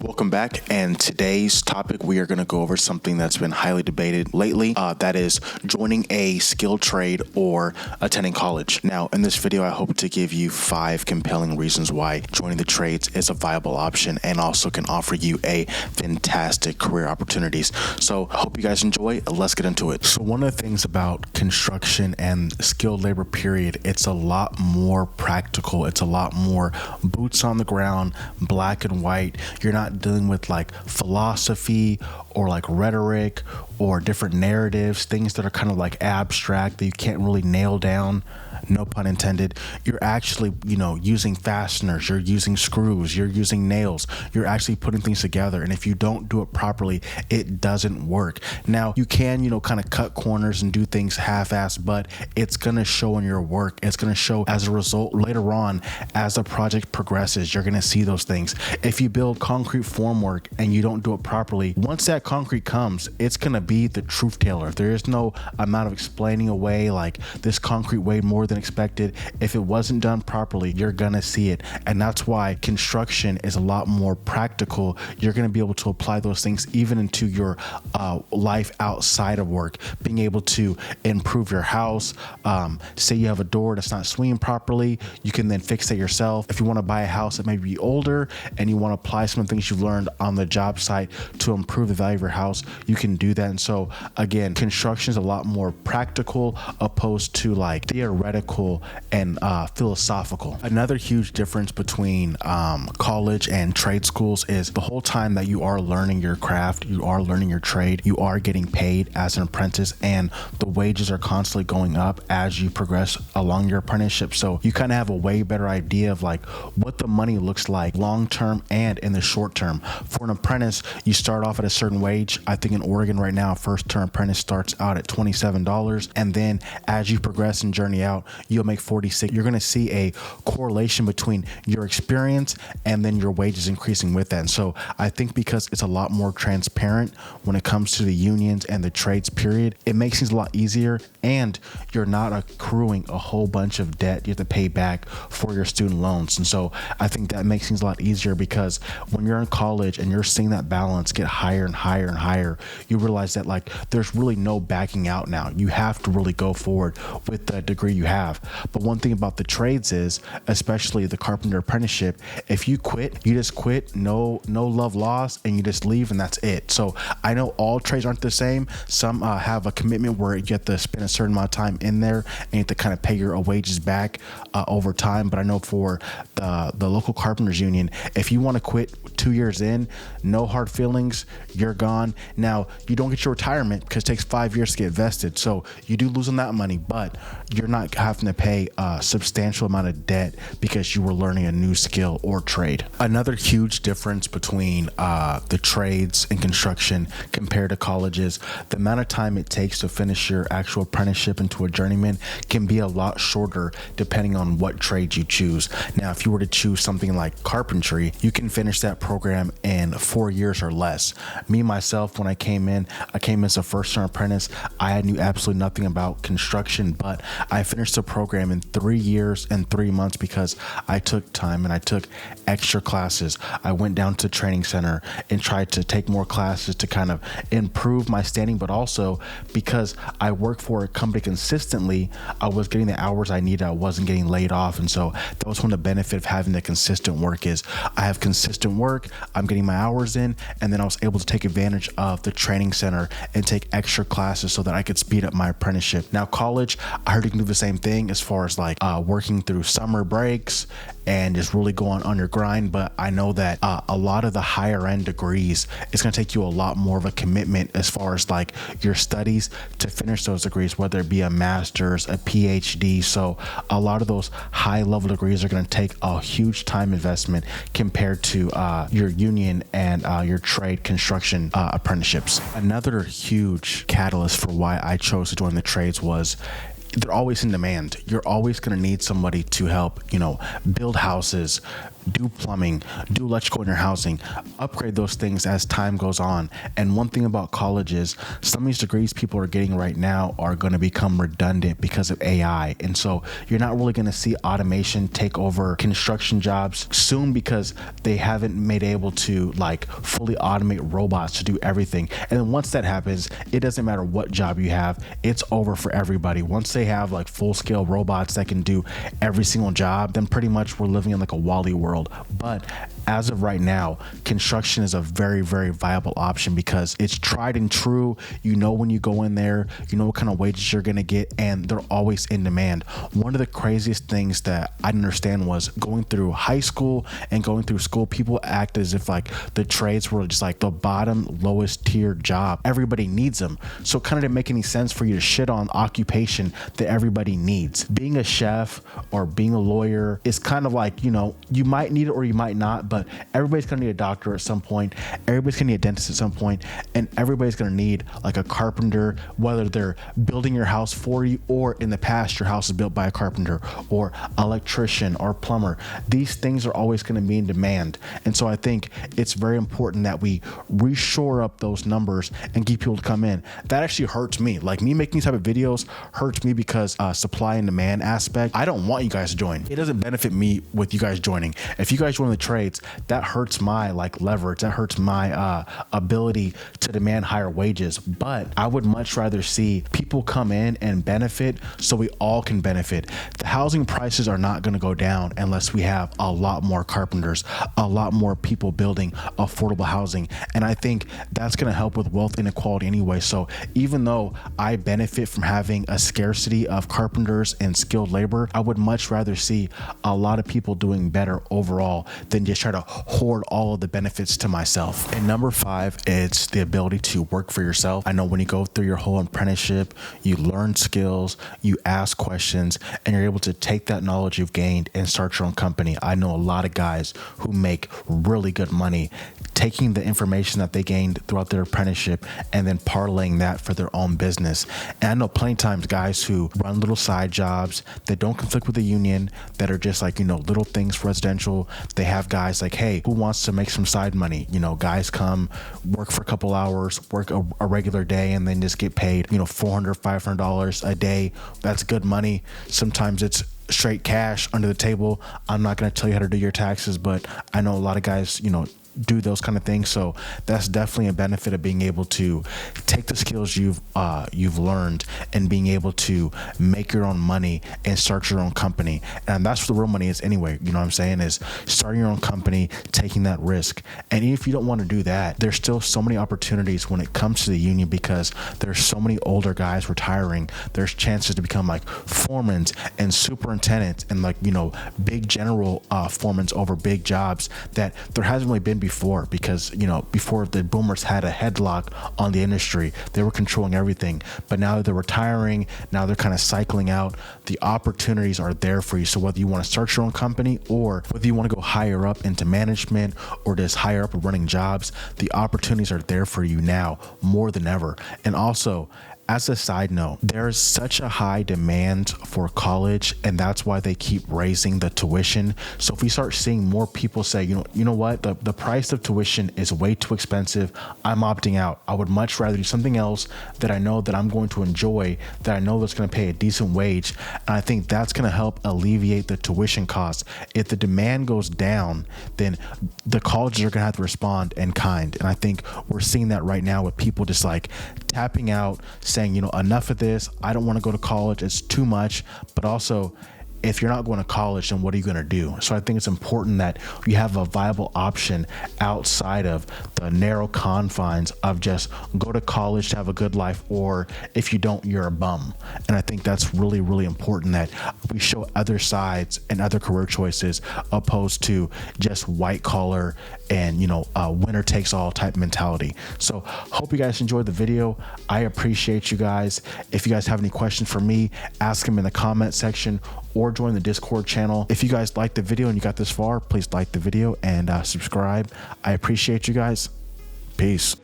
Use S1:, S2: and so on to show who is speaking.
S1: Welcome back, and today's topic we are going to go over something that's been highly debated lately, that is joining a skilled trade or attending college. Now, in this video, I hope to give you 5 compelling reasons why joining the trades is a viable option and also can offer you a fantastic career opportunities. So I hope you guys enjoy. Let's get into it. So one of the things about construction and skilled labor period, it's a lot more practical. It's a lot more boots on the ground, black and white. You're not dealing with like philosophy or like rhetoric or different narratives, things that are kind of like abstract that you can't really nail down. No pun intended. You're actually, using fasteners, you're using screws, you're using nails, you're actually putting things together. And if you don't do it properly, it doesn't work. Now, you can, kind of cut corners and do things half-assed, but it's going to show in your work. It's going to show as a result later on as the project progresses. You're going to see those things. If you build concrete formwork and you don't do it properly, once that concrete comes, it's going to be the truth teller. There is no amount of explaining away like this concrete weighed more than expected. If it wasn't done properly, you're gonna see it. And that's why construction is a lot more practical. You're gonna be able to apply those things even into your life outside of work, being able to improve your house. Say you have a door that's not swinging properly, you can then fix it yourself. If you want to buy a house that may be older and you want to apply some of the things you've learned on the job site to improve the value of your house, you can do that. And so again, construction is a lot more practical opposed to like theoretical and philosophical. Another huge difference between college and trade schools is the whole time that you are learning your craft, you are learning your trade, you are getting paid as an apprentice, and the wages are constantly going up as you progress along your apprenticeship. So you kind of have a way better idea of like what the money looks like long term and in the short term. For an apprentice, you start off at a certain wage. I think in Oregon right now, first term apprentice starts out at $27, and then as you progress and journey out, you'll make 46. You're going to see a correlation between your experience and then your wages increasing with that. And so I think because it's a lot more transparent when it comes to the unions and the trades period, it makes things a lot easier, and you're not accruing a whole bunch of debt you have to pay back for your student loans. And so I think that makes things a lot easier, because when you're in college and you're seeing that balance get higher and higher and higher, you realize that like there's really no backing out now. You have to really go forward with the degree you have. But one thing about the trades is, especially the carpenter apprenticeship, if you quit, you just quit, no love lost, and you just leave, and that's it. So I know all trades aren't the same. Some have a commitment where you have to spend a certain amount of time in there and you have to kind of pay your wages back over time. But I know for the local carpenters union, if you want to quit 2 years in, no hard feelings, you're gone. Now, you don't get your retirement because it takes 5 years to get vested. So you do lose on that money, but you're not having to pay a substantial amount of debt because you were learning a new skill or trade. Another huge difference between the trades and construction compared to college is the amount of time it takes to finish your actual apprenticeship into a journeyman can be a lot shorter depending on what trade you choose. Now, if you were to choose something like carpentry, you can finish that program in 4 years or less. Me, myself, when I came as a first-term apprentice. I knew absolutely nothing about construction, but I finished the program in 3 years and 3 months because I took time and I took extra classes. I went down to the training center and tried to take more classes to kind of improve my standing, but also because I worked for a company consistently, I was getting the hours I needed. I wasn't getting laid off. And so that was one of the benefits of having the consistent work is I have consistent work, I'm getting my hours in, and then I was able to take advantage of the training center and take extra classes so that I could speed up my apprenticeship. Now, college, I heard you can do the same thing as far as like working through summer breaks and just really going on your grind. But I know that a lot of the higher end degrees, it's going to take you a lot more of a commitment as far as like your studies to finish those degrees, whether it be a master's, a PhD. So a lot of those high level degrees are going to take a huge time investment compared to your union and your trade construction apprenticeships. Another huge catalyst for why I chose to join the trades was they're always in demand. You're always going to need somebody to help, build houses, do plumbing, do electrical in your housing, upgrade those things as time goes on. And one thing about college is some of these degrees people are getting right now are going to become redundant because of AI. And so you're not really going to see automation take over construction jobs soon because they haven't made able to like fully automate robots to do everything. And then once that happens, it doesn't matter what job you have, it's over for everybody. Once they have like full scale robots that can do every single job, then pretty much we're living in like a Wall-E world. But as of right now, construction is a very, very viable option because it's tried and true. You know, when you go in there, you know what kind of wages you're going to get, and they're always in demand. One of the craziest things that I didn't understand was going through high school and going through school, people act as if like the trades were just like the bottom lowest tier job. Everybody needs them. So it kind of didn't make any sense for you to shit on occupation that everybody needs. Being a chef or being a lawyer is kind of like, you know, you might need it or you might not, but everybody's going to need a doctor at some point. Everybody's going to need a dentist at some point, and everybody's going to need like a carpenter, whether they're building your house for you or in the past your house is built by a carpenter or electrician or plumber. These things are always going to be in demand. And so I think it's very important that we reshore up those numbers and get people to come in. That actually hurts me. Like me making these type of videos hurts me because supply and demand aspect. I don't want you guys to join. It doesn't benefit me with you guys joining. If you guys join the trades, that hurts my like leverage. That hurts my ability to demand higher wages. But I would much rather see people come in and benefit so we all can benefit. The housing prices are not going to go down unless we have a lot more carpenters, a lot more people building affordable housing. And I think that's going to help with wealth inequality anyway. So even though I benefit from having a scarcity of carpenters and skilled labor, I would much rather see a lot of people doing better overall than just try to hoard all of the benefits to myself. And number 5, it's the ability to work for yourself. I know when you go through your whole apprenticeship, you learn skills, you ask questions, and you're able to take that knowledge you've gained and start your own company. I know a lot of guys who make really good money taking the information that they gained throughout their apprenticeship and then parlaying that for their own business. And I know plenty of times guys who run little side jobs that don't conflict with the union, that are just like, you know, little things for residential. They have guys like, hey, who wants to make some side money? You know, guys come work for a couple hours, work a regular day, and then just get paid, you know, $400, $500 a day. That's good money. Sometimes it's straight cash under the table. I'm not going to tell you how to do your taxes, but I know a lot of guys, you know, do those kind of things. So that's definitely a benefit of being able to take the skills you've learned and being able to make your own money and start your own company. And that's where the real money is anyway. You know what I'm saying? Is starting your own company, taking that risk. And if you don't want to do that, there's still so many opportunities when it comes to the union because there's so many older guys retiring. There's chances to become like foremans and superintendents and like, you know, big general foremans over big jobs that there hasn't really been before, because, you know, before the boomers had a headlock on the industry, they were controlling everything. But now they're retiring, now they're kind of cycling out. The opportunities are there for you. So whether you want to start your own company or whether you want to go higher up into management or just higher up running jobs, the opportunities are there for you now more than ever. And also, as a side note, there's such a high demand for college, and that's why they keep raising the tuition. So if we start seeing more people say, you know what, the price of tuition is way too expensive, I'm opting out. I would much rather do something else that I know that I'm going to enjoy, that I know that's going to pay a decent wage. And I think that's going to help alleviate the tuition costs. If the demand goes down, then the colleges are going to have to respond in kind. And I think we're seeing that right now with people just like tapping out, saying, you know, enough of this. I don't want to go to college. It's too much. But also, if you're not going to college, then what are you going to do? So I think it's important that you have a viable option outside of the narrow confines of just go to college to have a good life, or if you don't, you're a bum. And I think that's really, really important that we show other sides and other career choices opposed to just white collar and, you know, winner takes all type mentality. So hope you guys enjoyed the video. I appreciate you guys. If you guys have any questions for me, ask them in the comment section or join the Discord channel. If you guys liked the video and you got this far, please like the video and subscribe. I appreciate you guys. Peace.